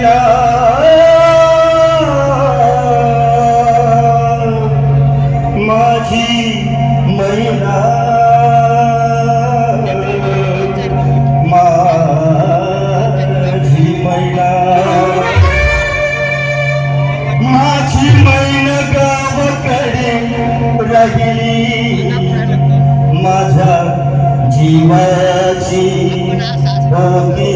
मैना माझी मैना माझी मैना माझी मैना गावाकडे राहिली माझ्या जीवाची होती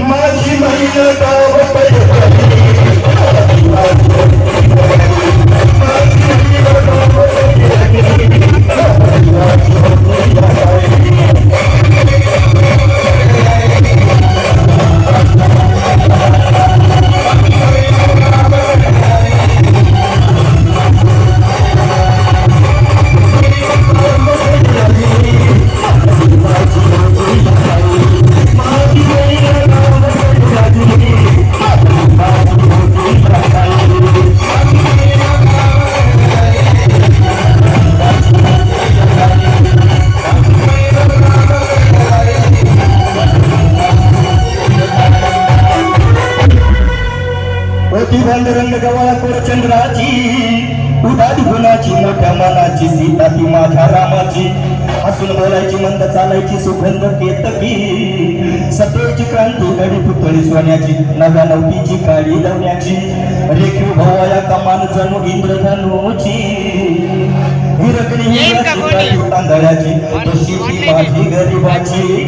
माझी मैना गावाकडे रंग गवळा कोरचंद्राची उदात गुणाची मोठ्या मनाची सीता ती माझ्या रामाची हसून बोलायची मंद चालायची सुगंध केतकी सतेची क्रांती गडी पुतळी सोन्याची नव्या नवतीची काळी दवण्याची रेखीव भवाया कमान जणू इंद्रधनुची हिरकणी तांदळाची तशी ती माझी गरिबाची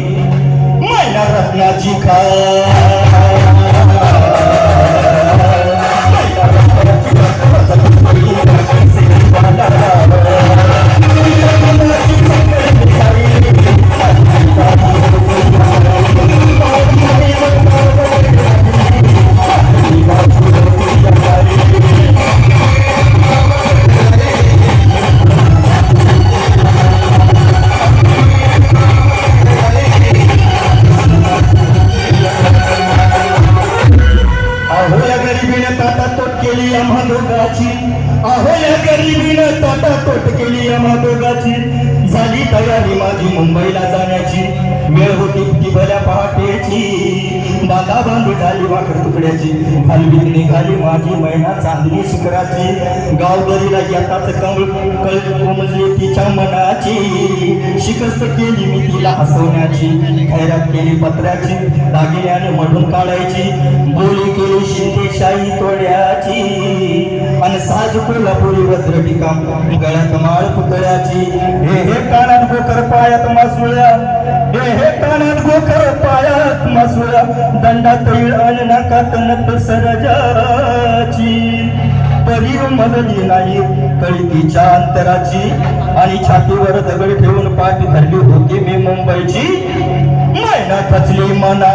मैना रत्नाची खा अहो या गरिबीनं ताटातोट केली आम्हा दोघाची झाली तयारी माझी मुंबईला जाण्याची वेळ होती ती भल्या पहाटेची बांधा बांधू झाली वाकर तुकड्याची हलवीत निघाली माझी मैना चांदणी शिखराची गावदरीला येताच कळ कोमजली तिच्या मनाची शिकस्त केली मी तिला हसवण्याची खैरात केली पत्र्याची दागिन्याने मढून काढायची बोली केली शिंदेशाही तोड्याची आणि साज कोल्हापुरी वज्र टिकाम गळ्यात माळ पुतळ्याची हे कानात गोकर पायात मासुळ्या हे कानात गोकर पायात मासुळ्या दंडात तैळ आणि नाकात नत सरजाची परी मगली नाही कळतीच्या अंतराची आणि छातीवर दगड ठेवून पाठ धरली होती मी मुंबईची मैना खचली मना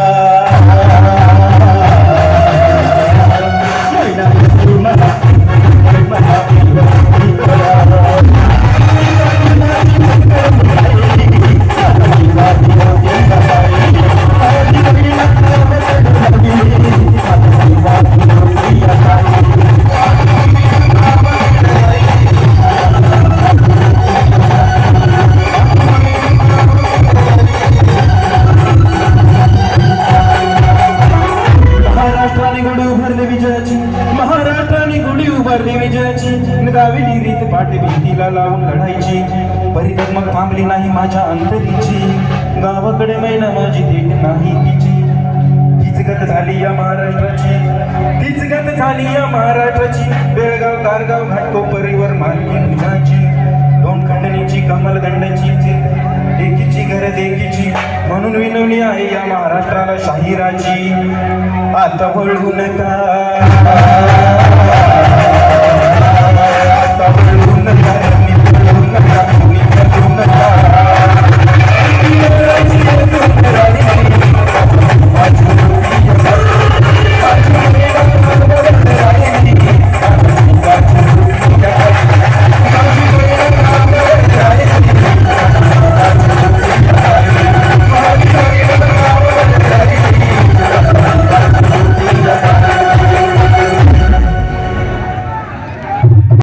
मैना खचली मना भीतीला लावून लढायची परिधग मग थांबली नाही माझ्या अंतरीची गावाकडे मैना माझी थेट नाही तिची तीच गत झाली या महाराष्ट्राची तीच गत झाली या महाराष्ट्राची बेळगाव कारगाव घाटकोपरीवर मालकी तुझाची दोन खंडणीची कमल गंडाची एकीची गरज एकीची म्हणून विनवणी आहे या महाराष्ट्राला शाहिराची आता वळू नका आता वळू नका